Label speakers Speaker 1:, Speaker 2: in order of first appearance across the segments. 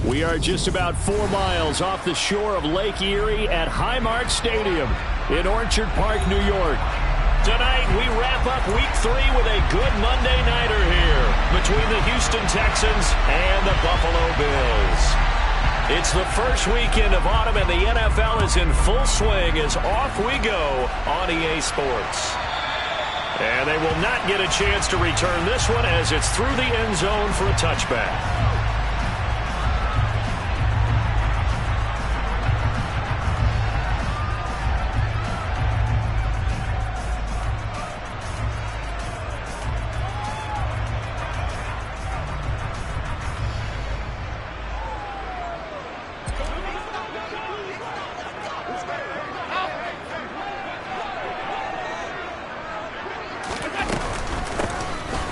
Speaker 1: We are just about 4 miles off the shore of Lake Erie at Highmark Stadium in Orchard Park, New York. Tonight, we wrap up Week 3 with a good Monday nighter here between the Houston Texans and the Buffalo Bills. It's the first weekend of autumn, and the NFL is in full swing as off we go on EA Sports. And they will not get a chance to return this one as it's through the end zone for a touchback.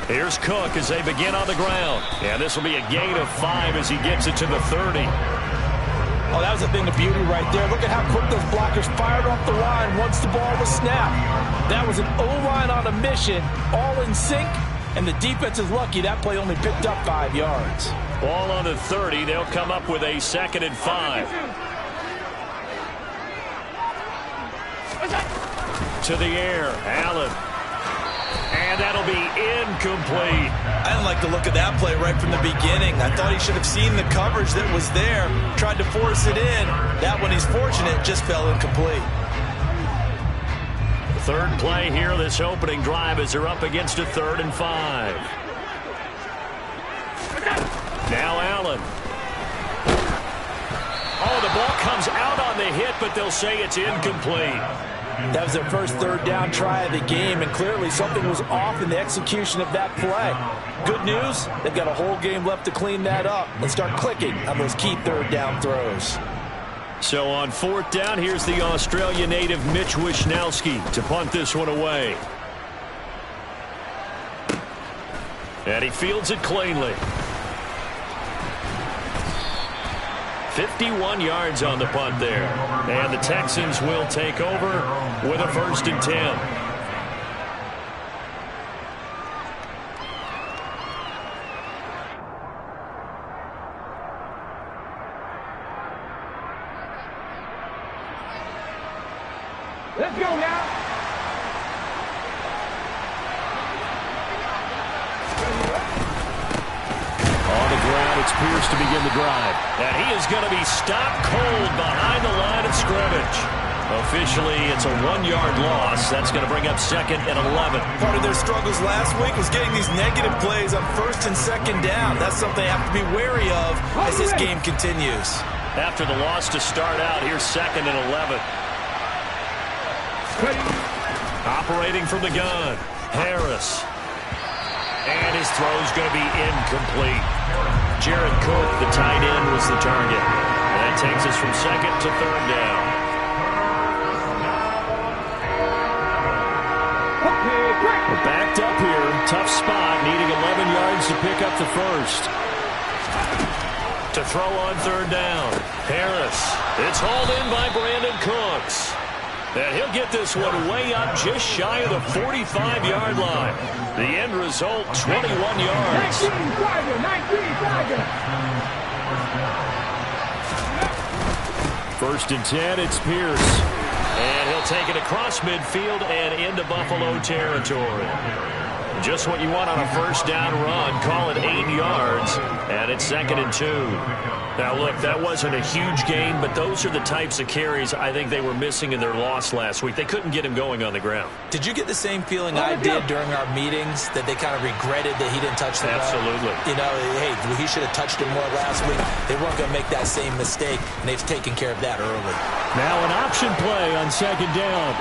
Speaker 1: Here's Cook as they begin on the ground. And this will be a gain of 5 as he gets it to the 30.
Speaker 2: Oh, that was a thing of beauty right there. Look at how quick those blockers fired off the line once the ball was snapped. That was an O-line on a mission, all in sync, and the defense is lucky that play only picked up 5 yards.
Speaker 1: Ball on the 30. They'll come up with a 2nd and 5. To the air, Allen. And that'll be incomplete.
Speaker 2: I didn't like the look of that play right from the beginning. I thought he should have seen the coverage that was there, tried to force it in. That one, he's fortunate, just fell incomplete.
Speaker 1: Third play here, this opening drive, as they're up against a 3rd and 5. Now Allen. Oh, the ball comes out on the hit, but they'll say it's incomplete.
Speaker 2: That was their first 3rd down try of the game, and clearly something was off in the execution of that play. Good news, they've got a whole game left to clean that up and start clicking on those key 3rd down throws.
Speaker 1: So on 4th down, here's the Australia native Mitch Wishnowsky to punt this one away. And he fields it cleanly. 51 yards on the punt there. And the Texans will take over with a 1st and 10.
Speaker 3: Let's go now.
Speaker 1: On the ground, it's Pierce to begin the drive. And he is going to be stopped cold behind the line of scrimmage. Officially, it's a 1-yard loss. That's going to bring up 2nd and 11.
Speaker 2: Part of their struggles last week was getting these negative plays on 1st and 2nd down. That's something they have to be wary of as this game continues.
Speaker 1: After the loss to start out, here's 2nd and 11. Operating from the gun, Harris. And his throw's going to be incomplete. Jared Cook, the tight end, was the target. And that takes us from 2nd to 3rd down. We're backed up here. Tough spot, needing 11 yards to pick up the 1st. To throw on 3rd down. Harris. It's hauled in by Brandon Cooks. And he'll get this one way up just shy of the 45-yard line. The end result, 21 yards.
Speaker 3: 19 Tiger.
Speaker 1: 1st and 10, it's Pierce. And he'll take it across midfield and into Buffalo territory. Just what you want on a 1st down run. Call it 8 yards. And it's 2nd and 2. Now, look, that wasn't a huge gain, but those are the types of carries I think they were missing in their loss last week. They couldn't get him going on the ground.
Speaker 2: Did you get the same feeling I did during our meetings, that they kind of regretted that he didn't touch the ball?
Speaker 1: Absolutely.
Speaker 2: You know, hey, he should have touched it more last week. They weren't going to make that same mistake, and they've taken care of that early.
Speaker 1: Now an option play on 2nd down.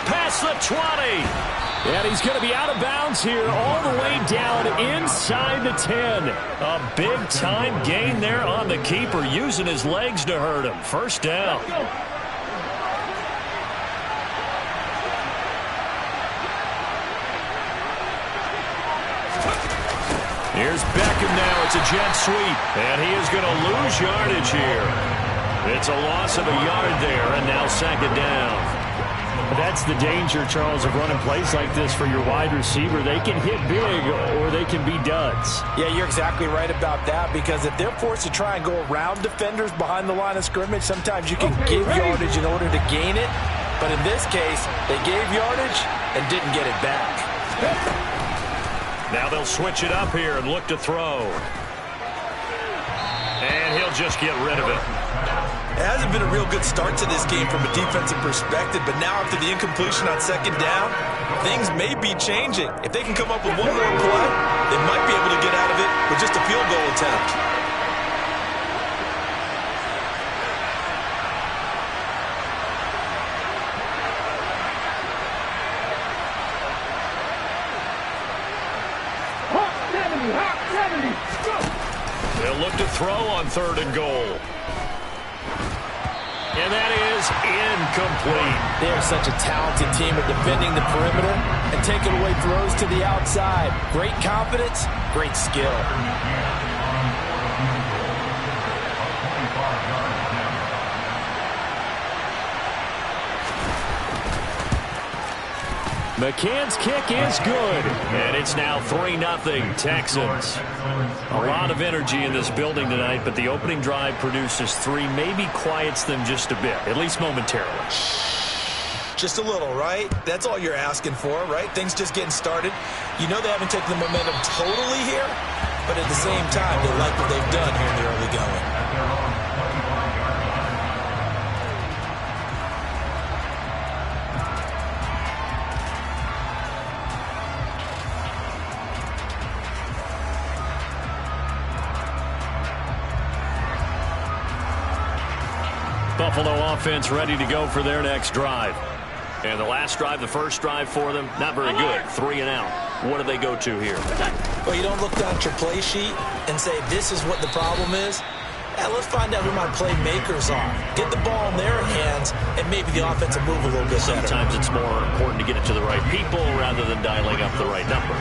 Speaker 1: Past the 20. And he's going to be out of bounds here all the way down inside the 10. A big-time gain there on the keeper, using his legs to hurt him. 1st down. Here's Beckham now. It's a jet sweep. And he is going to lose yardage here. It's a loss of a yard there, and now 2nd down. That's the danger, Charles, of running plays like this for your wide receiver. They can hit big or they can be duds.
Speaker 2: Yeah, you're exactly right about that, because if they're forced to try and go around defenders behind the line of scrimmage, sometimes you can give yardage in order to gain it. But in this case, they gave yardage and didn't get it back.
Speaker 1: Now they'll switch it up here and look to throw. And he'll just get rid of it.
Speaker 2: It hasn't been a real good start to this game from a defensive perspective, but now after the incompletion on second down, things may be changing. If they can come up with one more play, they might be able to get out of it with just a field goal attempt.
Speaker 3: Hot 70, go!
Speaker 1: They'll look to throw on 3rd and goal. And that is incomplete.
Speaker 2: They are such a talented team at defending the perimeter and taking away throws to the outside. Great confidence, great skill.
Speaker 1: McCann's kick is good, and it's now 3-0 Texans. A lot of energy in this building tonight, but the opening drive produces 3, maybe quiets them just a bit, at least momentarily.
Speaker 2: Just a little, right? That's all you're asking for, right? Things just getting started. You know they haven't taken the momentum totally here, but at the same time, they like what they've done here in the early going.
Speaker 1: Buffalo offense ready to go for their next drive. And the last drive, the first drive for them, not very good. 3 and out. What do they go to here?
Speaker 2: Well, you don't look down at your play sheet and say, this is what the problem is. Let's find out who my playmakers are. Get the ball in their hands, and maybe the offense will move a little bit better.
Speaker 1: Sometimes it's more important to get it to the right people rather than dialing up the right number.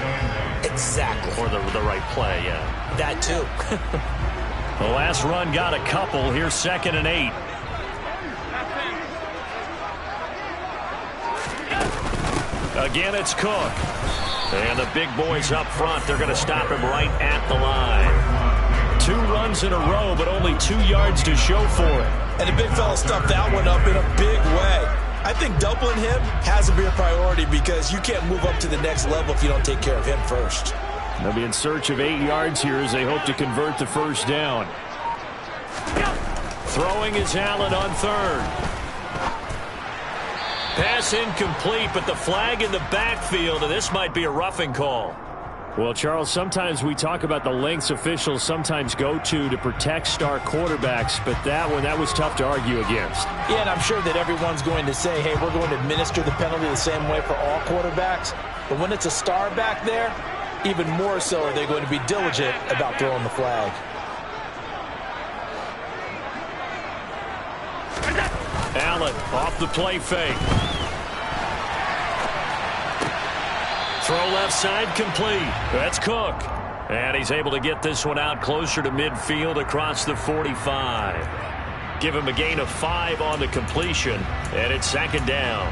Speaker 2: Exactly.
Speaker 1: Or the right play, yeah.
Speaker 2: That too.
Speaker 1: The last run got a couple. Here's 2nd and 8. Again, it's Cook. And the big boys up front, they're going to stop him right at the line. 2 runs in a row, but only 2 yards to show for it.
Speaker 2: And the big fella stuffed that one up in a big way. I think doubling him has to be a priority, because you can't move up to the next level if you don't take care of him first.
Speaker 1: They'll be in search of 8 yards here as they hope to convert the first down. Throwing is Allen on 3rd. Pass incomplete, but the flag in the backfield, and this might be a roughing call. Well, Charles, sometimes we talk about the lengths officials sometimes go to protect star quarterbacks, but that was tough to argue against.
Speaker 2: Yeah, and I'm sure that everyone's going to say, hey, we're going to administer the penalty the same way for all quarterbacks. But when it's a star back there, even more so are they going to be diligent about throwing the flag.
Speaker 1: Allen off the play fake. Throw left side complete. That's Cook. And he's able to get this one out closer to midfield across the 45. Give him a gain of 5 on the completion. And it's 2nd down.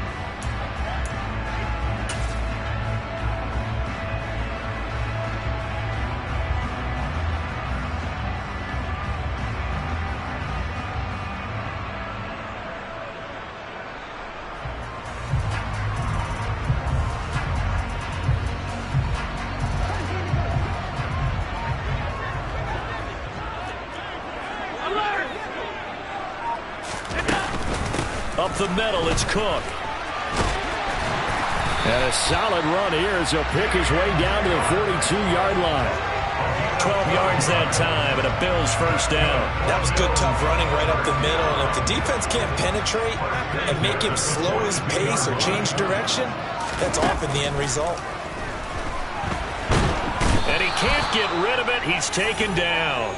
Speaker 1: Up the middle, it's Cook. And a solid run here as he'll pick his way down to the 42-yard line. 12 yards that time, and a Bills first down.
Speaker 2: That was good, tough running right up the middle. And if the defense can't penetrate and make him slow his pace or change direction, that's often the end result.
Speaker 1: And he can't get rid of it. He's taken down.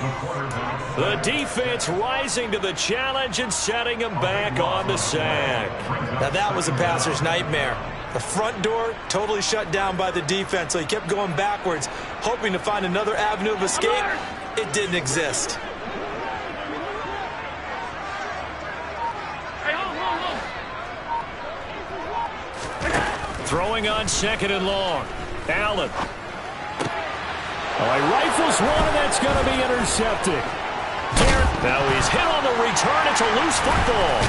Speaker 1: The defense rising to the challenge and setting him back on the sack.
Speaker 2: Now that was a passer's nightmare. The front door totally shut down by the defense, so he kept going backwards, hoping to find another avenue of escape. It didn't exist.
Speaker 1: Throwing on 2nd and long. Allen. Oh, he rifles one, and that's going to be intercepted. Now he's hit on the return. It's a loose football.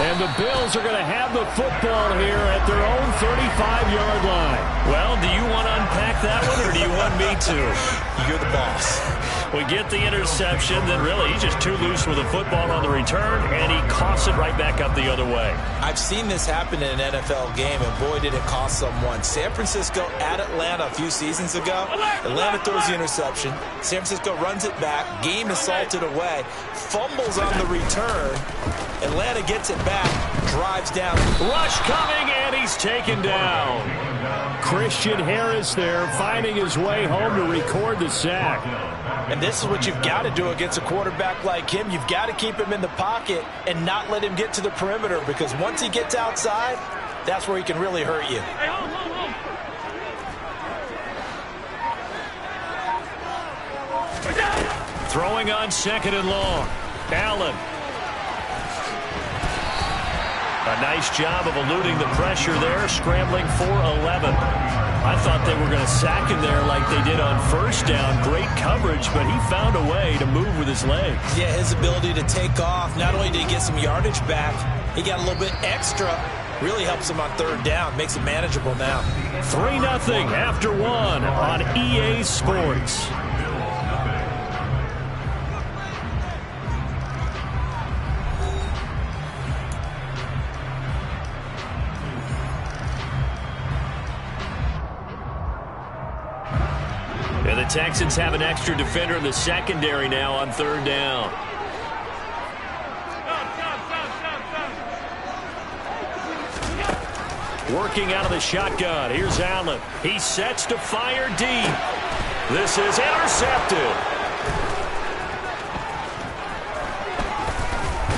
Speaker 1: And the Bills are going to have the football here at their own 35-yard line.
Speaker 2: Well, do you want to unpack that one, or do you want me to? You're the boss.
Speaker 1: We get the interception, then really he's just too loose with the football on the return, and he coughs it right back up the other way.
Speaker 2: I've seen this happen in an NFL game, and boy, did it cost someone. San Francisco at Atlanta a few seasons ago. Atlanta throws the interception. San Francisco runs it back. Game is salted away. Fumbles on the return. Atlanta gets it back, drives down.
Speaker 1: Rush coming, and he's taken down. Christian Harris there, finding his way home to record the sack.
Speaker 2: And this is what you've got to do against a quarterback like him. You've got to keep him in the pocket and not let him get to the perimeter, because once he gets outside, that's where he can really hurt you.
Speaker 1: Throwing on 2nd and long. Allen. A nice job of eluding the pressure there, scrambling for 11. I thought they were going to sack him there like they did on 1st down. Great coverage, but he found a way to move with his legs.
Speaker 2: Yeah, his ability to take off. Not only did he get some yardage back, he got a little bit extra. Really helps him on 3rd down. Makes it manageable now.
Speaker 1: 3-0 after 1 on EA Sports. And the Texans have an extra defender in the secondary now on 3rd down. Working out of the shotgun. Here's Allen. He sets to fire deep. This is intercepted.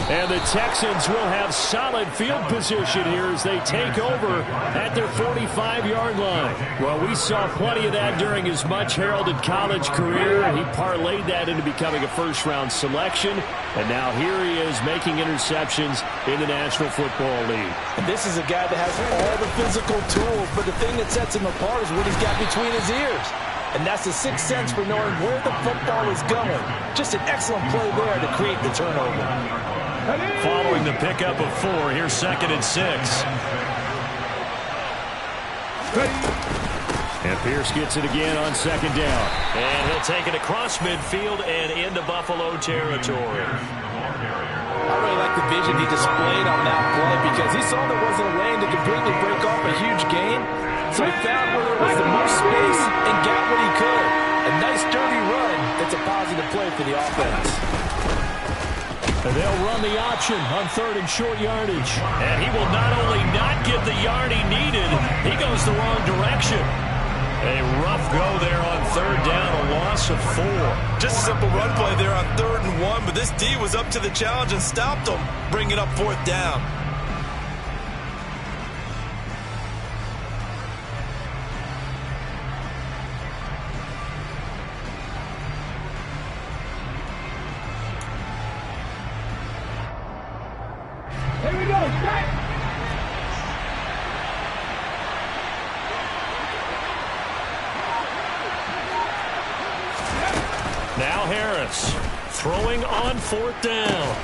Speaker 1: And the Texans will have solid field position here as they take over at their 45-yard line. Well, we saw plenty of that during his much-heralded college career, and he parlayed that into becoming a first-round selection. And now here he is making interceptions in the National Football League.
Speaker 2: And this is a guy that has all the physical tools, but the thing that sets him apart is what he's got between his ears. And that's the sixth sense for knowing where the football is going. Just an excellent play there to create the turnover.
Speaker 1: Following the pickup of 4, here's 2nd and 6. And Pierce gets it again on 2nd down. And he'll take it across midfield and into Buffalo territory.
Speaker 2: I really like the vision he displayed on that play, because he saw there wasn't a lane to completely break off a huge gain. So he found where there was the most space and got what he could. A nice dirty run. That's a positive play for the offense.
Speaker 1: And they'll run the option on 3rd and short yardage. And he will not only not get the yard he needed, he goes the wrong direction. A rough go there on 3rd down, a loss of 4.
Speaker 2: Just a simple run play there on 3rd and 1, but this D was up to the challenge and stopped him, bringing up 4th down.
Speaker 3: Here we go, back.
Speaker 1: Now Harris throwing on 4th down.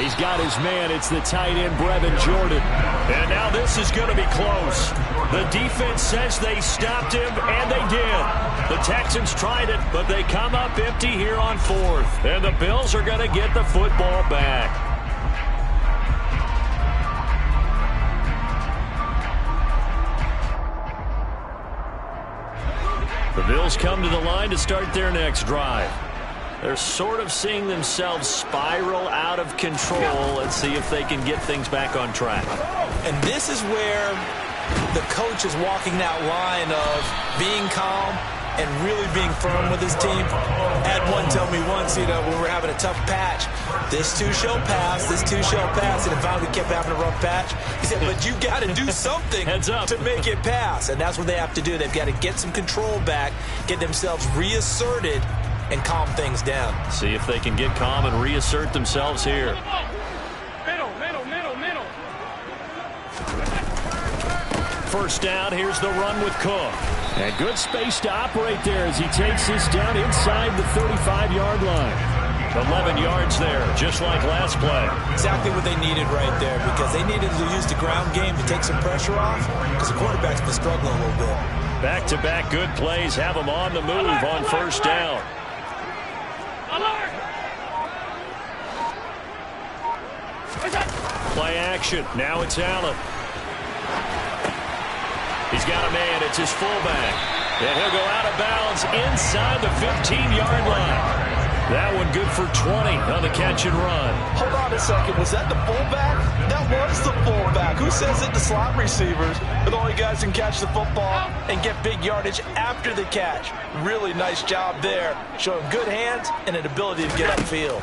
Speaker 1: He's got his man. It's the tight end, Brevin Jordan. And now this is going to be close. The defense says they stopped him, and they did. The Texans tried it, but they come up empty here on 4th. And the Bills are going to get the football back. The Bills come to the line to start their next drive. They're sort of seeing themselves spiral out of control. Let's see if they can get things back on track.
Speaker 2: And this is where the coach is walking that line of being calm and really being firm with his team. Had one tell me once, when we're having a tough patch, this too shall pass, this too shall pass, and it finally kept having a rough patch. He said, but you got to do something
Speaker 1: Heads up.
Speaker 2: to make it pass, and that's what they have to do. They've got to get some control back, get themselves reasserted, and calm things down.
Speaker 1: See if they can get calm and reassert themselves here. first down. Here's the run with Cook. And good space to operate there as he takes this down inside the 35-yard line. 11 yards there, just like last play.
Speaker 2: Exactly what they needed right there, because they needed to use the ground game to take some pressure off, because the quarterback's been struggling a little bit.
Speaker 1: Back-to-back good plays have them on the move on first down. Play action. Now it's Allen. He's got a man. It's his fullback. And he'll go out of bounds inside the 15-yard line. That one good for 20 on the catch and run.
Speaker 2: Hold on a second. Was that the fullback? That was the fullback. Who says it? The slot receivers are the only guys who can catch the football and get big yardage after the catch. Really nice job there, showing good hands and an ability to get upfield.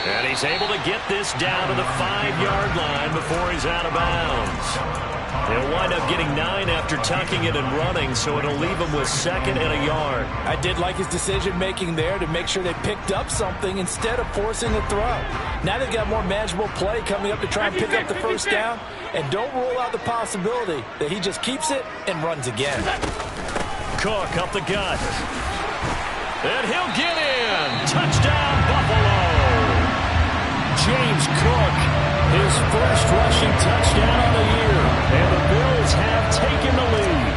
Speaker 1: And he's able to get this down to the 5-yard line before he's out of bounds. He'll wind up getting 9 after tucking it and running, so it'll leave him with 2nd and a yard.
Speaker 2: I did like his decision-making there to make sure they picked up something instead of forcing the throw. Now they've got more manageable play coming up to try and pick up the first down, and don't rule out the possibility that he just keeps it and runs again.
Speaker 1: Cook up the gut. And he'll get in. Touchdown, Buffalo. James Cook, his first rushing touchdown of the year, and the Bills have taken the lead.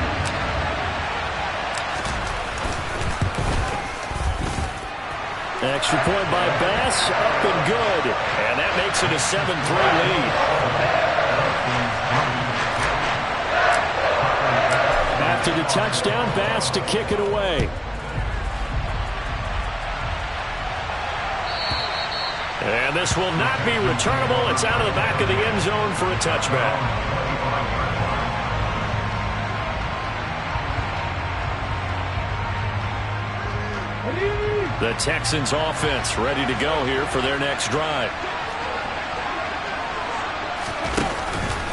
Speaker 1: Extra point by Bass, up and good, and that makes it a 7-3 lead. After the touchdown, Bass to kick it away. And this will not be returnable. It's out of the back of the end zone for a touchback. The Texans offense ready to go here for their next drive.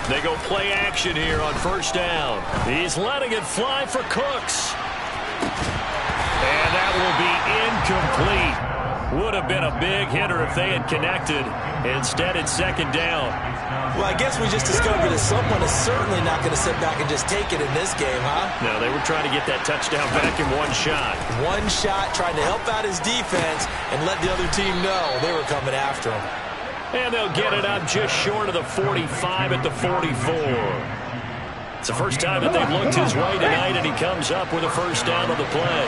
Speaker 1: They go play action here on first down. He's letting it fly for Cooks. And that will be incomplete. Would have been a big hitter if they had connected. Instead, it's 2nd down.
Speaker 2: Well, I guess we just discovered that someone is certainly not going to sit back and just take it in this game, huh?
Speaker 1: No, they were trying to get that touchdown back in one shot.
Speaker 2: One shot, trying to help out his defense and let the other team know they were coming after him.
Speaker 1: And they'll get it up just short of the 45 at the 44. It's the first time that they've looked his way tonight, and he comes up with a first down of the play.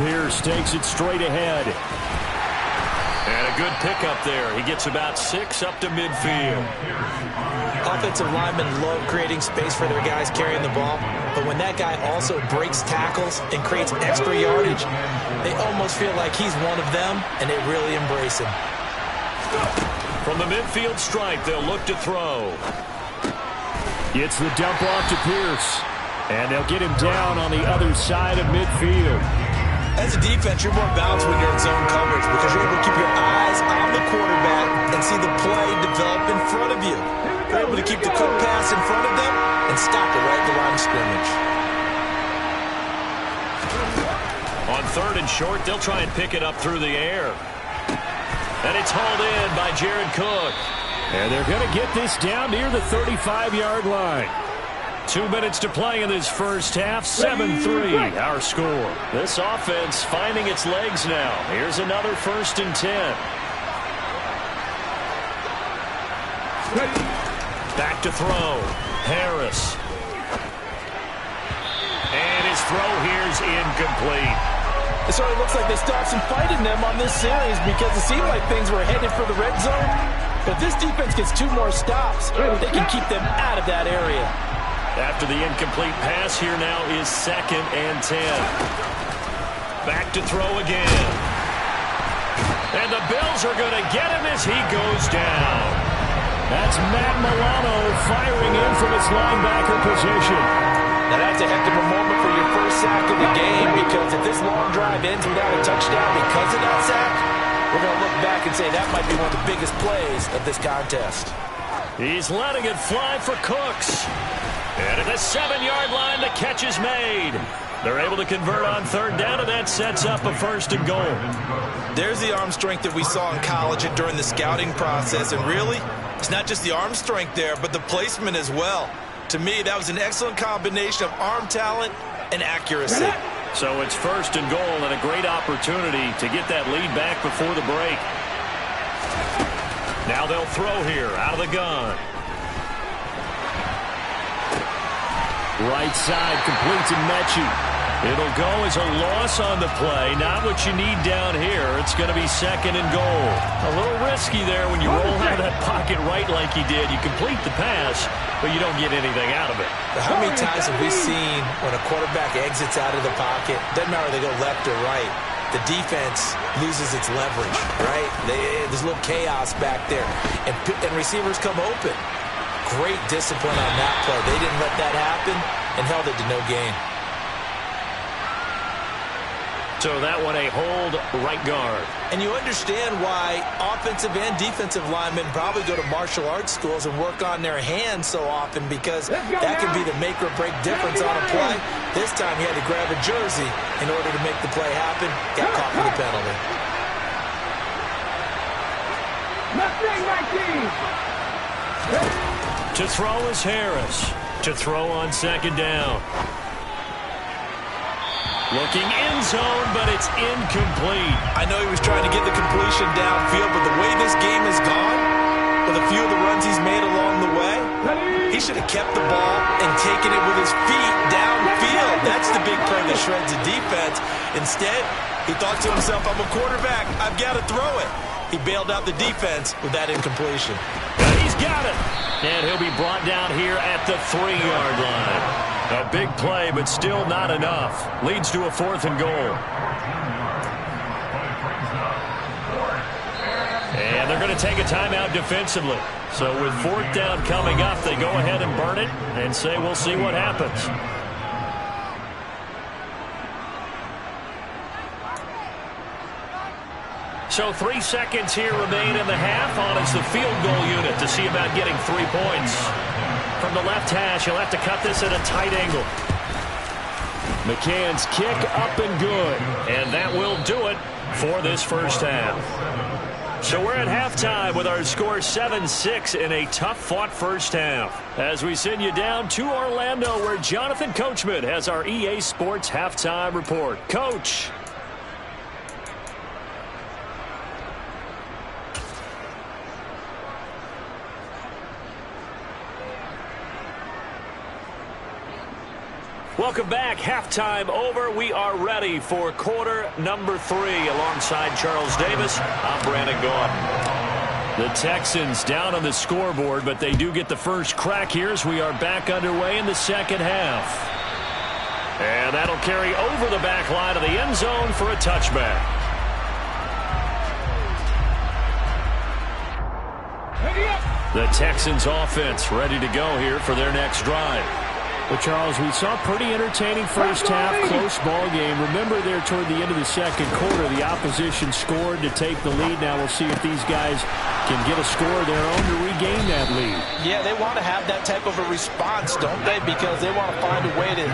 Speaker 1: Pierce takes it straight ahead. And a good pickup there. He gets about 6 up to midfield.
Speaker 2: Offensive linemen love creating space for their guys carrying the ball, but when that guy also breaks tackles and creates extra yardage, they almost feel like he's one of them, and they really embrace him.
Speaker 1: From the midfield stripe, they'll look to throw. Gets the dump off to Pierce. And they'll get him down on the other side of midfield.
Speaker 2: As a defense, you're more balanced when you're in zone coverage because you're able to keep your eyes on the quarterback and see the play develop in front of you. You're able to keep the quick pass in front of them and stop it right at the line of scrimmage.
Speaker 1: On 3rd and short, they'll try and pick it up through the air. And it's hauled in by Jared Cook. And they're going to get this down near the 35-yard line. 2 minutes to play in this first half. 7-3 our score. This offense finding its legs now. Here's another 1st and 10. Back to throw. Harris. And his throw here's incomplete.
Speaker 2: So it looks like they stopped some fight in them on this series because it seemed like things were headed for the red zone. But this defense gets 2 more stops. They can keep them out of that area.
Speaker 1: After the incomplete pass, here now is 2nd and 10. Back to throw again. And the Bills are going to get him as he goes down. That's Matt Milano firing in from his linebacker position.
Speaker 2: Now that's a heck of a moment for your first sack of the game, because if this long drive ends without a touchdown because of that sack, we're going to look back and say that might be one of the biggest plays of this contest.
Speaker 1: He's letting it fly for Cooks. And at the 7-yard line, the catch is made. They're able to convert on third down, and that sets up a 1st and goal.
Speaker 2: There's the arm strength that we saw in college and during the scouting process. And really, it's not just the arm strength there, but the placement as well. To me, that was an excellent combination of arm talent and accuracy.
Speaker 1: So it's 1st and goal and a great opportunity to get that lead back before the break. Now they'll throw here out of the gun. Right side completes and Mechie. It'll go as a loss on the play. Not what you need down here. It's going to be 2nd and goal. A little risky there when you roll out of that pocket right like he did. You complete the pass, but you don't get anything out of it.
Speaker 2: How many times have we seen when a quarterback exits out of the pocket, doesn't matter if they go left or right, the defense loses its leverage, right? There's a little chaos back there, and receivers come open. Great discipline on that play. They didn't let that happen and held it to no gain.
Speaker 1: So that one a hold right guard.
Speaker 2: And you understand why offensive and defensive linemen probably go to martial arts schools and work on their hands so often, because that can be the make or break difference on a play. This time he had to grab a jersey in order to make the play happen. Got caught for the penalty.
Speaker 1: To throw is Harris. To throw on 2nd down. Looking in zone, but it's incomplete.
Speaker 2: I know he was trying to get the completion downfield, but the way this game has gone, with a few of the runs he's made along the way, he should have kept the ball and taken it with his feet downfield. That's the big play that shreds the defense. Instead, he thought to himself, I'm a quarterback, I've got to throw it. He bailed out the defense with that incompletion.
Speaker 1: And he's got it. And he'll be brought down here at the 3-yard line. A big play, but still not enough. Leads to a 4th and goal. And they're going to take a timeout defensively. So with 4th down coming up, they go ahead and burn it and say we'll see what happens. So 3 seconds here remain in the half. On is the field goal unit to see about getting 3 points. From the left hash, he'll have to cut this at a tight angle. McCann's kick up and good. And that will do it for this first half. So we're at halftime with our score 7-6 in a tough-fought first half. As we send you down to Orlando, where Jonathan Coachman has our EA Sports halftime report. Coach. Welcome back. Halftime over. We are ready for quarter number 3. Alongside Charles Davis, I'm Brandon Gaudin. The Texans down on the scoreboard, but they do get the first crack here as we are back underway in the second half. And that'll carry over the back line of the end zone for a touchback. The Texans offense ready to go here for their next drive. Well, Charles, we saw a pretty entertaining first half, close ball game. Remember there toward the end of the second quarter, the opposition scored to take the lead. Now we'll see if these guys can get a score of their own to regain that lead.
Speaker 2: Yeah, they want to have that type of a response, don't they? Because they want to find a way to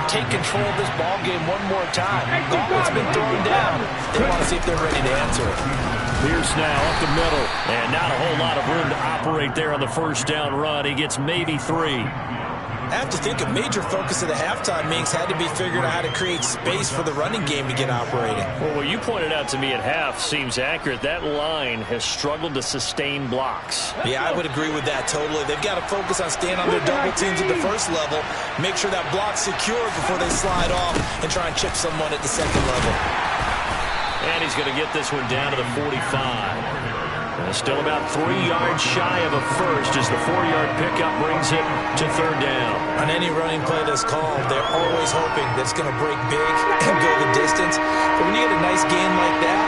Speaker 2: take control of this ball game one more time. Gauntlet's been thrown down. They want to see if they're ready to answer it.
Speaker 1: Pierce now up the middle, and not a whole lot of room to operate there on the first down run. He gets maybe 3.
Speaker 2: I have to think a major focus of the halftime meetings had to be figuring out how to create space for the running game to get operating.
Speaker 1: Well, what you pointed out to me at half seems accurate. That line has struggled to sustain blocks.
Speaker 2: Yeah, I would agree with that totally. They've got to focus on staying on their double teams at the first level, make sure that block's secured before they slide off and try and chip someone at the second level.
Speaker 1: And he's going to get this one down to the 45. Still about 3 yards shy of a first as the 4-yard pickup brings it to third down.
Speaker 2: On any running play that's called, they're always hoping that it's going to break big and go the distance. But when you get a nice gain like that,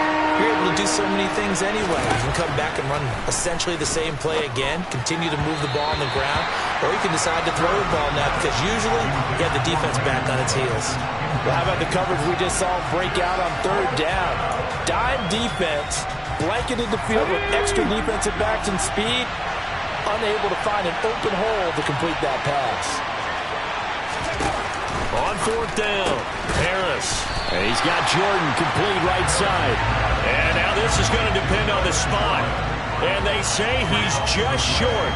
Speaker 2: you're able to do so many things anyway. You can come back and run essentially the same play again, continue to move the ball on the ground, or you can decide to throw the ball now because usually you have the defense back on its heels. Well, how about the coverage we just saw break out on third down? Dime defense. Blanketed the field with extra defensive backs and speed, unable to find an open hole to complete that pass.
Speaker 1: 4th down. Harris. And he's got Jordan complete right side. And now this is going to depend on the spot. And they say he's just short.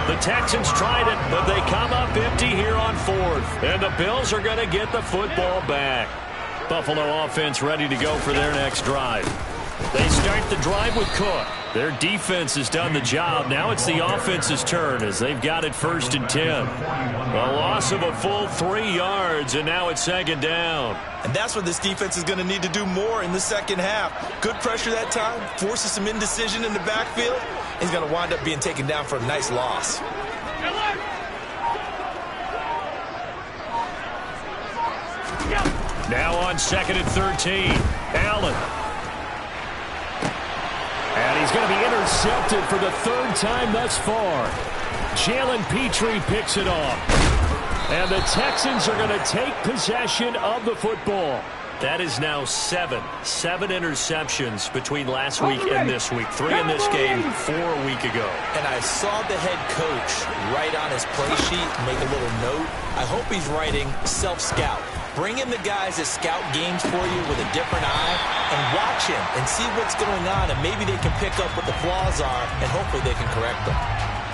Speaker 1: The Texans tried it, but they come up empty here on 4th. And the Bills are going to get the football back. Buffalo offense ready to go for their next drive. They start the drive with Cook. Their defense has done the job. Now it's the offense's turn as they've got it 1st and 10. A loss of a full 3 yards, and now it's 2nd down.
Speaker 2: And that's what this defense is going to need to do more in the second half. Good pressure that time, forces some indecision in the backfield. He's going to wind up being taken down for a nice loss.
Speaker 1: Now on 2nd and 13. Allen. And he's going to be intercepted for the 3rd time thus far. Jalen Petrie picks it off. And the Texans are going to take possession of the football. That is now 7 interceptions between last week and this week. 3 in this game, 4 a week ago.
Speaker 2: And I saw the head coach write on his play sheet, make a little note. I hope he's writing self-scout. Bring in the guys that scout games for you with a different eye and watch him and see what's going on, and maybe they can pick up what the flaws are, and hopefully they can correct them.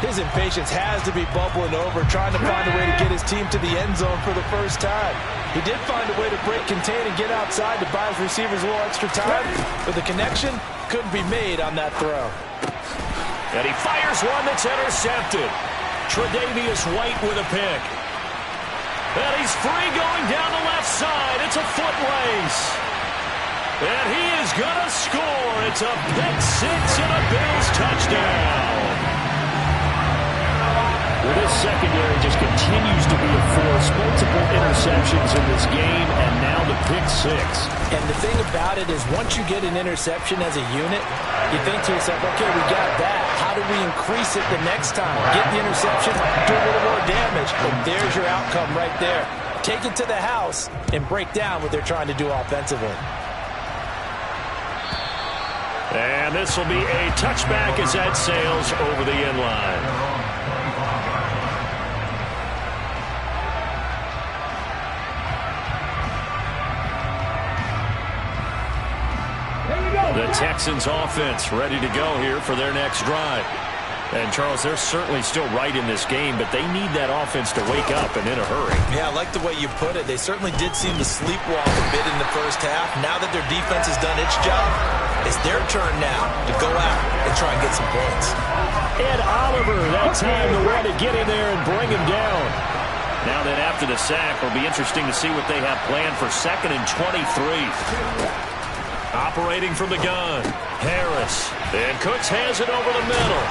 Speaker 2: His impatience has to be bubbling over, trying to find a way to get his team to the end zone for the first time. He did find a way to break, contain, and get outside to buy his receivers a little extra time, but the connection couldn't be made on that throw.
Speaker 1: And he fires one that's intercepted. Tre'Davious White with a pick. And he's free going down the left side. It's a foot race. And he is going to score. It's a pick 6 and a Bills touchdown. Well, this secondary just continues to be a force. Multiple interceptions in this game, and now the pick 6.
Speaker 2: And the thing about it is once you get an interception as a unit, you think to yourself, okay, we got that. How do we increase it the next time? Get the interception, do a little more damage, and there's your outcome right there. Take it to the house and break down what they're trying to do offensively.
Speaker 1: And this will be a touchback as that sails over the end line. The Texans offense ready to go here for their next drive. And, Charles, they're certainly still right in this game, but they need that offense to wake up and in a hurry.
Speaker 2: Yeah, I like the way you put it. They certainly did seem to sleepwalk a bit in the first half. Now that their defense has done its job, it's their turn now to go out and try and get some points.
Speaker 1: Ed Oliver, that time to want to get in there and bring him down. Now that after the sack, it'll be interesting to see what they have planned for 2nd and 23. Operating from the gun, Harris. And Cooks has it over the middle.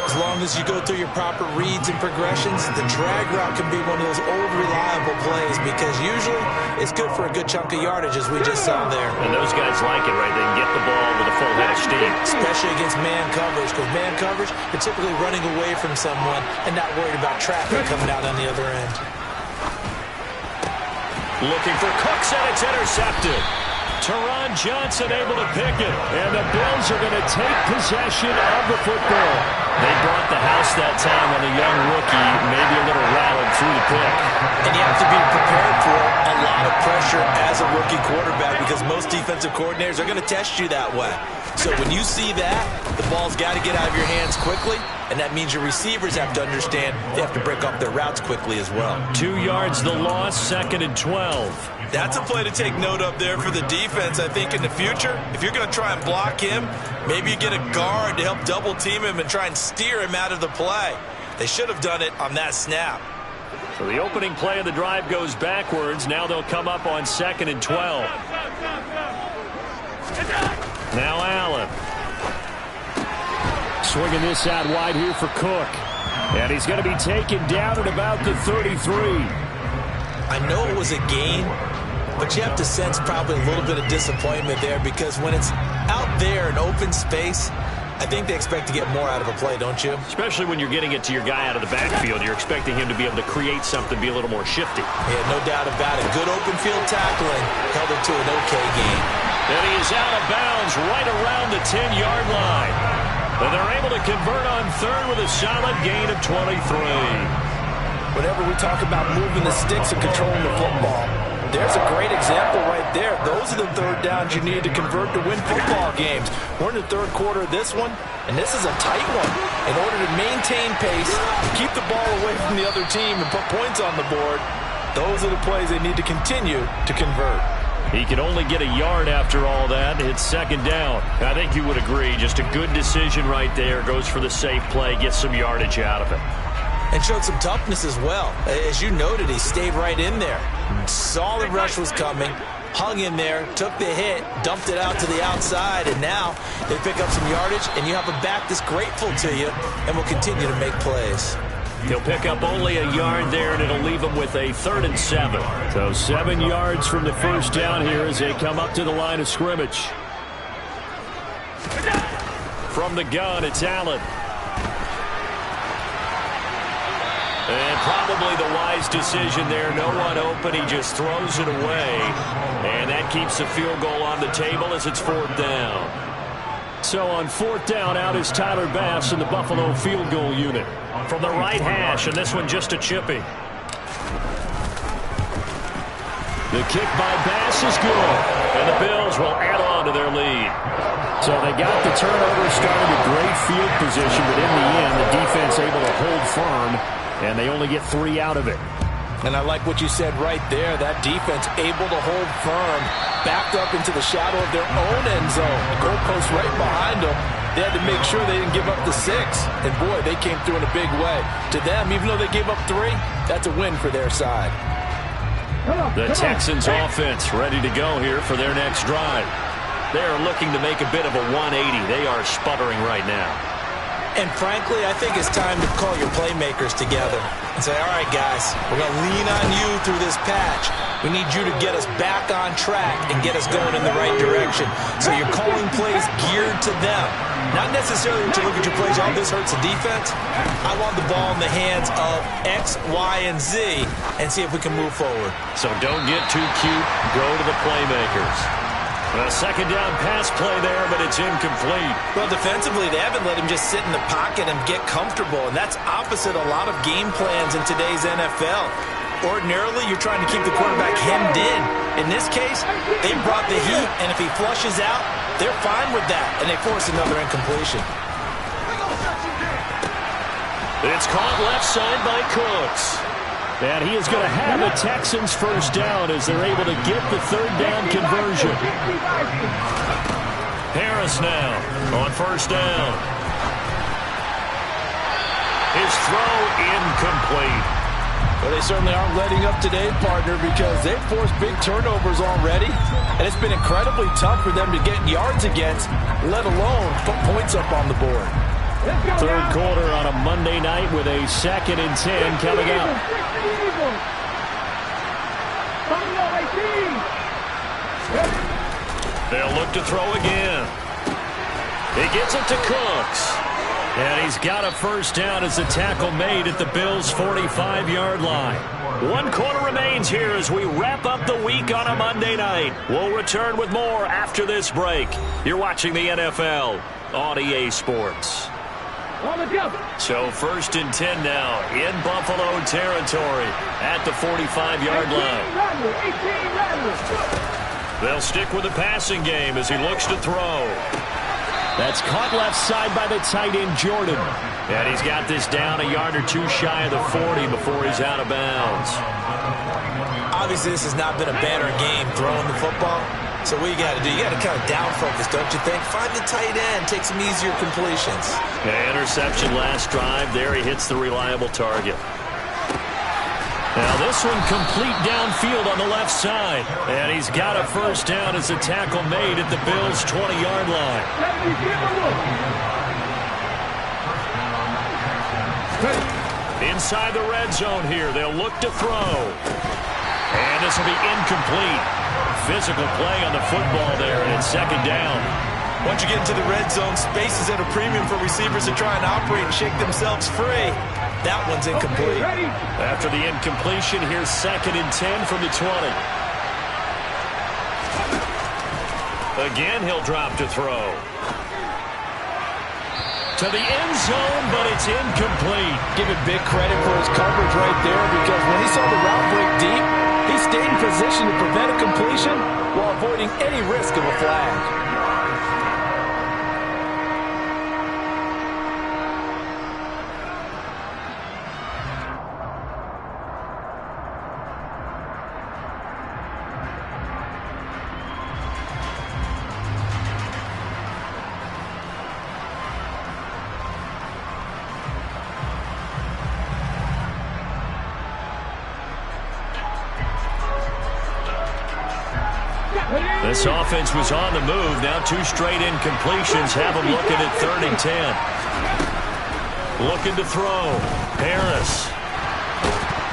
Speaker 2: As long as you go through your proper reads and progressions, the drag route can be one of those old reliable plays because usually it's good for a good chunk of yardage, as we just saw there.
Speaker 1: And those guys like it, right? They can get the ball with a full head of steam.
Speaker 2: Especially against man coverage, because man coverage, they're typically running away from someone and not worried about traffic coming out on the other end.
Speaker 1: Looking for Cooks, and it's intercepted. Teron Johnson able to pick it. And the Bills are going to take possession of the football. They brought the house that time on the young rookie, maybe a little rattled through the pick.
Speaker 2: And you have to be prepared for a lot of pressure as a rookie quarterback because most defensive coordinators are going to test you that way. So when you see that, the ball's got to get out of your hands quickly, and that means your receivers have to understand they have to break off their routes quickly as well.
Speaker 1: 2 yards the loss, 2nd and 12.
Speaker 2: That's a play to take note of there for the defense, I think, in the future. If you're going to try and block him, maybe you get a guard to help double-team him and try and steer him out of the play. They should have done it on that snap.
Speaker 1: So the opening play of the drive goes backwards. Now they'll come up on 2nd and 12. Now Allen. Swinging this out wide here for Cook. And he's going to be taken down at about the 33.
Speaker 2: I know it was a gain, but you have to sense probably a little bit of disappointment there because when it's out there in open space, I think they expect to get more out of a play, don't you?
Speaker 1: Especially when you're getting it to your guy out of the backfield. You're expecting him to be able to create something, be a little more shifty.
Speaker 2: Yeah, no doubt about it. Good open field tackling held it to an okay gain.
Speaker 1: And he is out of bounds right around the 10-yard line. And they're able to convert on third with a solid gain of 23.
Speaker 2: whenever we talk about moving the sticks and controlling the football, there's a great example right there. Those are the third downs you need to convert to win football games. We're in the third quarter of this one, and this is a tight one. In order to maintain pace, keep the ball away from the other team, and put points on the board, those are the plays they need to continue to convert.
Speaker 1: He can only get a yard after all that. It's second down. I think you would agree. Just a good decision right there. Goes for the safe play, gets some yardage out of it.
Speaker 2: And showed some toughness as well. As you noted, he stayed right in there. Saw the rush was coming, hung in there, took the hit, dumped it out to the outside, and now they pick up some yardage, and you have a back that's grateful to you and will continue to make plays.
Speaker 1: He'll pick up only a yard there, and it'll leave him with a 3rd and 7. So 7 yards from the first down here as they come up to the line of scrimmage. From the gun, it's Allen. And probably the wise decision there. No one open. He just throws it away. And that keeps the field goal on the table as it's 4th down. So on 4th down, out is Tyler Bass in the Buffalo field goal unit. From the right hash, and this one just a chippy. The kick by Bass is good. And the Bills will add on to their lead. So they got the turnover started with great field position, but in the end, the defense able to hold firm. And they only get 3 out of it.
Speaker 2: And I like what you said right there. That defense able to hold firm, backed up into the shadow of their own end zone. The goalpost right behind them. They had to make sure they didn't give up the 6. And, boy, they came through in a big way. To them, even though they gave up 3, that's a win for their side.
Speaker 1: The Texans offense ready to go here for their next drive. They're looking to make a bit of a 180. They are sputtering right now.
Speaker 2: And frankly, I think it's time to call your playmakers together and say, all right, guys, we're going to lean on you through this patch. We need you to get us back on track and get us going in the right direction. So you're calling plays geared to them. Not necessarily to look at your plays, oh, this hurts the defense. I want the ball in the hands of X, Y, and Z and see if we can move forward.
Speaker 1: So don't get too cute. Go to the playmakers. A second down pass play there, but it's incomplete.
Speaker 2: Well, defensively, they haven't let him just sit in the pocket and get comfortable, and that's opposite a lot of game plans in today's NFL. Ordinarily, you're trying to keep the quarterback hemmed in. In this case, they brought the heat, and if he flushes out, they're fine with that, and they force another incompletion.
Speaker 1: It's caught left side by Cooks. And he is going to have the Texans first down as they're able to get the 3rd down conversion. Harris now on first down. His throw incomplete.
Speaker 2: Well, they certainly aren't letting up today, partner, because they've forced big turnovers already. And it's been incredibly tough for them to get yards against, let alone put points up on the board.
Speaker 1: 3rd quarter on a Monday night with a 2nd and 10 coming up. They'll look to throw again. He gets it to Cooks. And he's got a first down as the tackle made at the Bills' 45-yard line. 1 quarter remains here as we wrap up the week on a Monday night. We'll return with more after this break. You're watching the NFL on EA Sports. So 1st and 10 now in Buffalo territory at the 45-yard line. They'll stick with the passing game as he looks to throw. That's caught left side by the tight end, Jordan. And he's got this down a yard or 2 shy of the 40 before he's out of bounds.
Speaker 2: Obviously, this has not been a banner game throwing the football. So what you got to do, you got to kind of down focus, don't you think? Find the tight end, take some easier completions.
Speaker 1: Interception last drive. There he hits the reliable target. Now this one complete downfield on the left side. And he's got a first down as a tackle made at the Bills' 20-yard line. Inside the red zone here. They'll look to throw. And this will be incomplete. Physical play on the football there, and it's 2nd down.
Speaker 2: Once you get into the red zone, space is at a premium for receivers to try and operate and shake themselves free. That one's incomplete.
Speaker 1: After the incompletion, here's 2nd and 10 from the 20. Again, he'll drop to throw. to the end zone, but it's incomplete.
Speaker 2: Give him big credit for his coverage right there, because when he saw the route break deep, he stayed in position to prevent a completion while avoiding any risk of a flag.
Speaker 1: This offense was on the move. Now 2 straight incompletions have them looking at 3rd and 10. Looking to throw. Harris.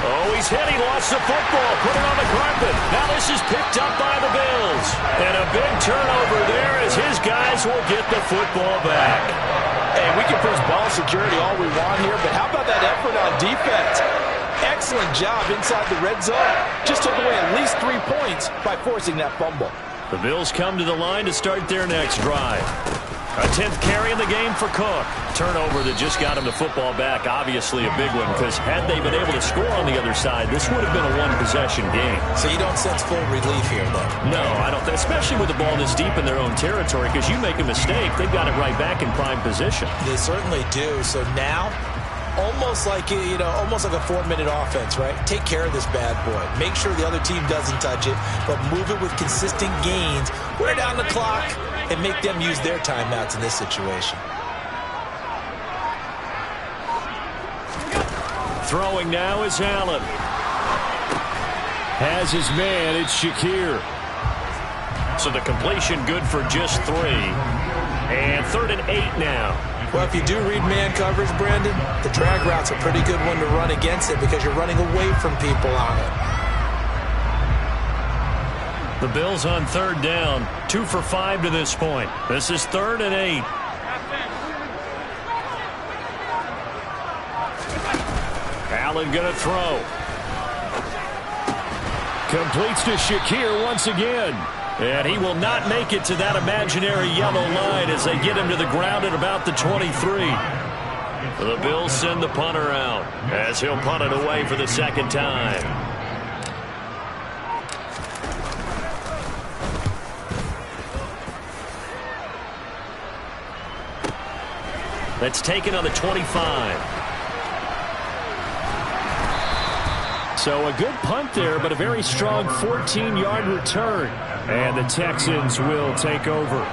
Speaker 1: Oh, he's hit. He lost the football. Put it on the carpet. Now this is picked up by the Bills. And a big turnover there as his guys will get the football back.
Speaker 2: Hey, we can force ball security all we want here, but how about that effort on defense? Excellent job inside the red zone. Just took away at least 3 points by forcing that fumble.
Speaker 1: The Bills come to the line to start their next drive. A 10th carry in the game for Cook. Turnover that just got him the football back. Obviously a big one, because had they been able to score on the other side, this would have been a one-possession game.
Speaker 2: So you don't sense full relief here, though?
Speaker 1: No, I don't. Especially with the ball this deep in their own territory, because you make a mistake, they've got it right back in prime position.
Speaker 2: They certainly do. So now, almost like a 4-minute offense, right? Take care of this bad boy. Make sure the other team doesn't touch it, but move it with consistent gains. Wear down the clock and make them use their timeouts in this situation.
Speaker 1: Throwing now is Allen. Has his man. It's Shakir. So the completion good for just 3. And 3rd and 8 now.
Speaker 2: Well, if you do read man coverage, Brandon, the drag route's a pretty good one to run against it because you're running away from people on it.
Speaker 1: The Bills on 3rd down. 2 for 5 to this point. This is 3rd and 8. Allen going to throw. Completes to Shakir once again. And he will not make it to that imaginary yellow line as they get him to the ground at about the 23. The Bills send the punter out as he'll punt it away for the 2nd time. That's taken on the 25. So a good punt there, but a very strong 14-yard return. And the Texans will take over.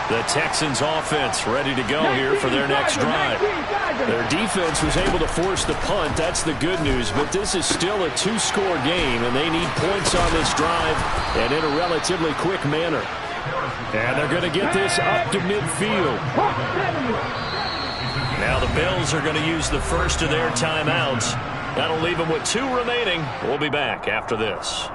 Speaker 1: The Texans offense ready to go here for their next drive. Their defense was able to force the punt. That's the good news. But this is still a 2-score game, and they need points on this drive and in a relatively quick manner. And they're going to get this up to midfield. Now the Bills are going to use the first of their timeouts. That'll leave them with 2 remaining. We'll be back after this.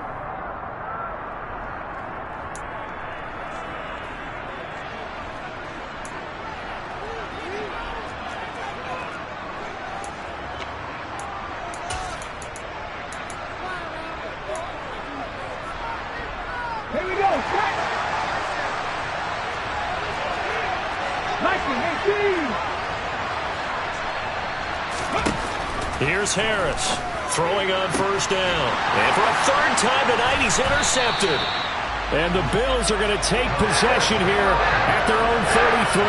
Speaker 3: Here we go.
Speaker 1: Here's Harris throwing on 1st down. And for a 3rd time tonight, he's intercepted. And the Bills are going to take possession here at their own 33.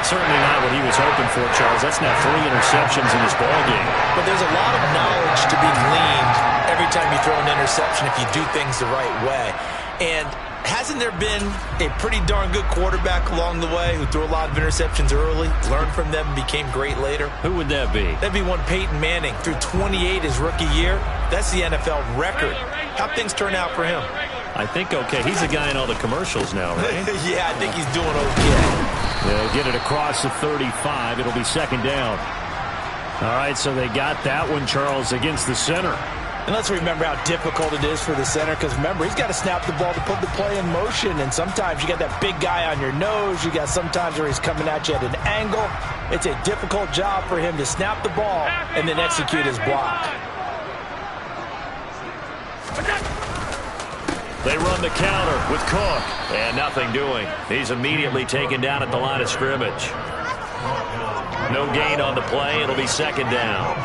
Speaker 1: Certainly not what he was hoping for, Charles. That's now 3 interceptions in this ballgame.
Speaker 2: But there's a lot of knowledge to be gleaned every time you throw an interception if you do things the right way. And hasn't there been a pretty darn good quarterback along the way who threw a lot of interceptions early, learned from them, and became great later?
Speaker 1: Who would that be?
Speaker 2: That'd be one Peyton Manning. Threw 28 his rookie year. That's the NFL record. How'd things turn out for him?
Speaker 1: I think okay. He's a guy in all the commercials now, right?
Speaker 2: Yeah, I think he's doing okay.
Speaker 1: They'll get it across the 35. It'll be 2nd down. All right, so they got that one, Charles, against the center.
Speaker 2: And let's remember how difficult it is for the center, because remember, he's got to snap the ball to put the play in motion, and sometimes you got that big guy on your nose. You got sometimes where he's coming at you at an angle. It's a difficult job for him to snap the ball and then execute his block.
Speaker 1: They run the counter with Cook. And nothing doing. He's immediately taken down at the line of scrimmage. No gain on the play. It'll be second down.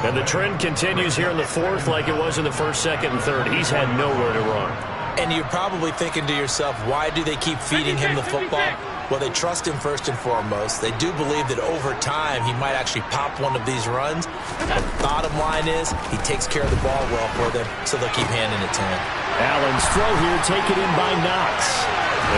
Speaker 1: And the trend continues here in the fourth like it was in the first, second, and third. He's had nowhere to run.
Speaker 2: And you're probably thinking to yourself, why do they keep feeding him the football? Well, they trust him first and foremost. They do believe that over time he might actually pop one of these runs. The bottom line is he takes care of the ball well for them, so they'll keep handing it to him.
Speaker 1: Allen's throw here taken in by Knox.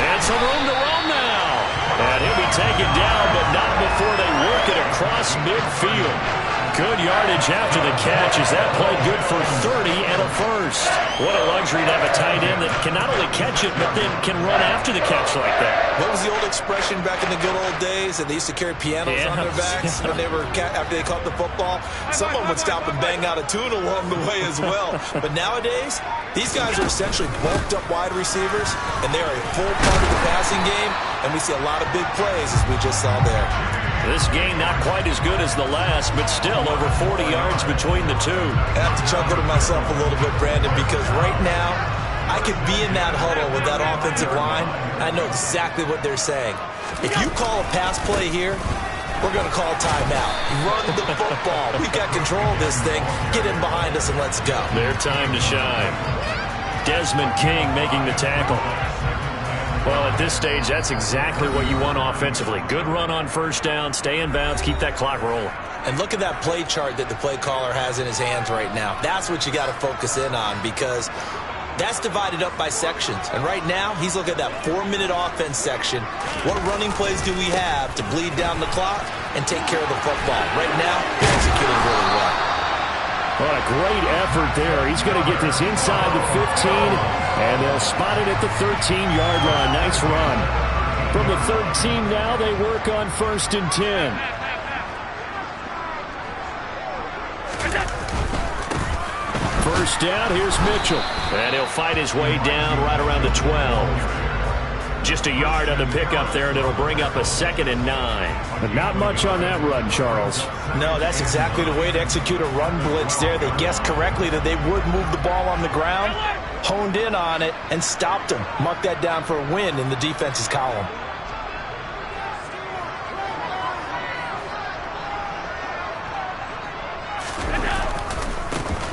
Speaker 1: And some room to roam now. And he'll be taken down, but not before they work it across midfield. Good yardage after the catch as that play good for 30 and a first. What a luxury to have a tight end that can not only catch it, but then can run after the catch like that.
Speaker 2: What was the old expression back in the good old days that they used to carry pianos on their backs when they were after they caught the football? Someone would stop and bang out a tune along the way as well. But nowadays, these guys are essentially bulked up wide receivers, and they are a full part of the passing game, and we see a lot of big plays as we just saw there.
Speaker 1: This game not quite as good as the last, but still over 40 yards between the two.
Speaker 2: I have to chuckle to myself a little bit, Brandon, because right now I could be in that huddle with that offensive line. I know exactly what they're saying. If you call a pass play here, we're going to call timeout. Run the football. We've got control of this thing. Get in behind us and let's go.
Speaker 1: Their time to shine. Desmond King making the tackle. Well, at this stage, that's exactly what you want offensively. Good run on first down, stay in bounds, keep that clock rolling.
Speaker 2: And look at that play chart that the play caller has in his hands right now. That's what you got to focus in on because that's divided up by sections. And right now, he's looking at that 4-minute offense section. What running plays do we have to bleed down the clock and take care of the football? Right now, he's executing really well.
Speaker 1: What a great effort there. He's going to get this inside the 15, and they'll spot it at the 13-yard line. Nice run. From the 13 now, they work on 1st and 10. First down, here's Mitchell. And he'll fight his way down right around the 12. Just a yard on the pickup there, and it'll bring up a 2nd and 9. But not much on that run, Charles.
Speaker 2: No, that's exactly the way to execute a run blitz there. They guessed correctly that they would move the ball on the ground, honed in on it, and stopped them. Mark that down for a win in the defense's column.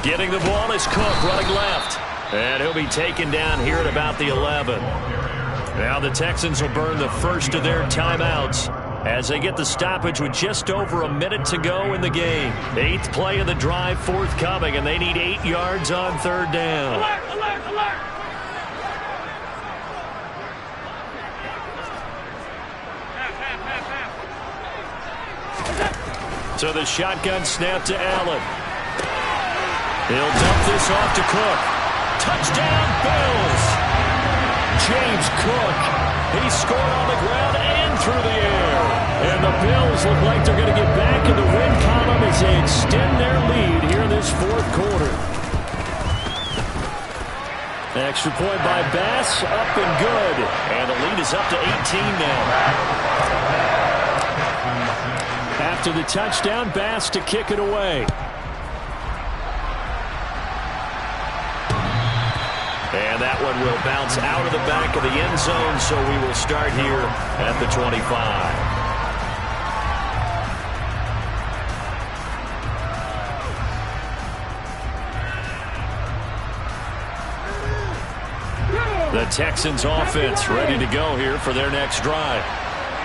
Speaker 1: Getting the ball is Cook running left. And he'll be taken down here at about the 11. Now the Texans will burn the first of their timeouts as they get the stoppage with just over a minute to go in the game. 8th play of the drive forthcoming, and they need 8 yards on 3rd down.
Speaker 3: Alert, alert, alert.
Speaker 1: So the shotgun snap to Allen. He'll dump this off to Cook. Touchdown, Bills! James Cook, he scored on the ground and through the air. And the Bills look like they're going to get back in the win column as they extend their lead here in this 4th quarter. Extra point by Bass, up and good. And the lead is up to 18 now. After the touchdown, Bass to kick it away. And that one will bounce out of the back of the end zone, so we will start here at the 25. The Texans offense ready to go here for their next drive.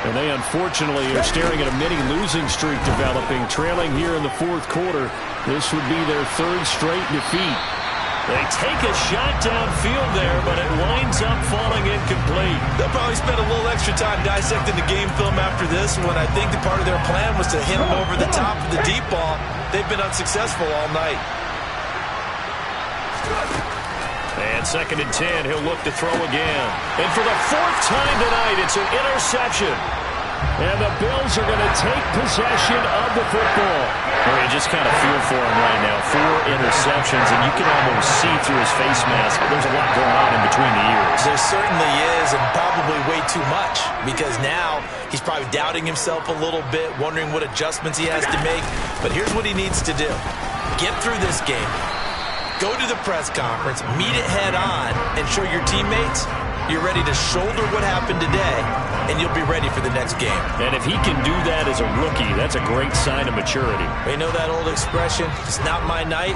Speaker 1: And they unfortunately are staring at a mini losing streak developing, trailing here in the 4th quarter. This would be their 3rd straight defeat. They take a shot downfield there, but it winds up falling incomplete.
Speaker 2: They'll probably spend a little extra time dissecting the game film after this when I think the part of their plan was to hit them over the top of the deep ball. They've been unsuccessful all night.
Speaker 1: And 2nd and 10, he'll look to throw again. And for the 4th time tonight, it's an interception. And the Bills are going to take possession of the football. Well, you just kind of feel for him right now. 4 interceptions, and you can almost see through his face mask. There's a lot going on in between the ears.
Speaker 2: There certainly is, and probably way too much, because now he's probably doubting himself a little bit, wondering what adjustments he has to make. But here's what he needs to do. Get through this game. Go to the press conference, meet it head on, and show your teammates you're ready to shoulder what happened today, and you'll be ready for the next game.
Speaker 1: And if he can do that as a rookie, that's a great sign of maturity.
Speaker 2: You know that old expression, it's not my night?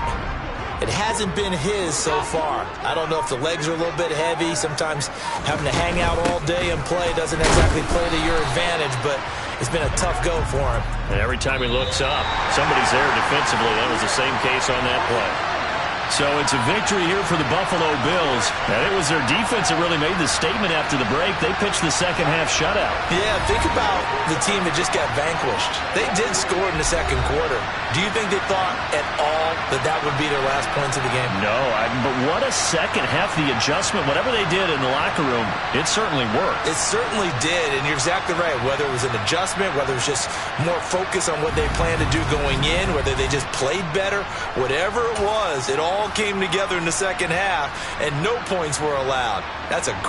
Speaker 2: It hasn't been his so far. I don't know if the legs are a little bit heavy. Sometimes having to hang out all day and play doesn't exactly play to your advantage, but it's been a tough go for him.
Speaker 1: And every time he looks up, somebody's there defensively. That was the same case on that play. So it's a victory here for the Buffalo Bills. And it was their defense that really made the statement after the break. They pitched the second half shutout.
Speaker 2: Yeah, think about the team that just got vanquished. They did score in the second quarter. Do you think they thought at all that that would be their last points of the game?
Speaker 1: No, but what a second half. The adjustment, whatever they did in the locker room, it certainly worked.
Speaker 2: It certainly did, and you're exactly right. Whether it was an adjustment, whether it was just more focus on what they planned to do going in, whether they just played better, whatever it was, it all came together in the second half, and no points were allowed. That's a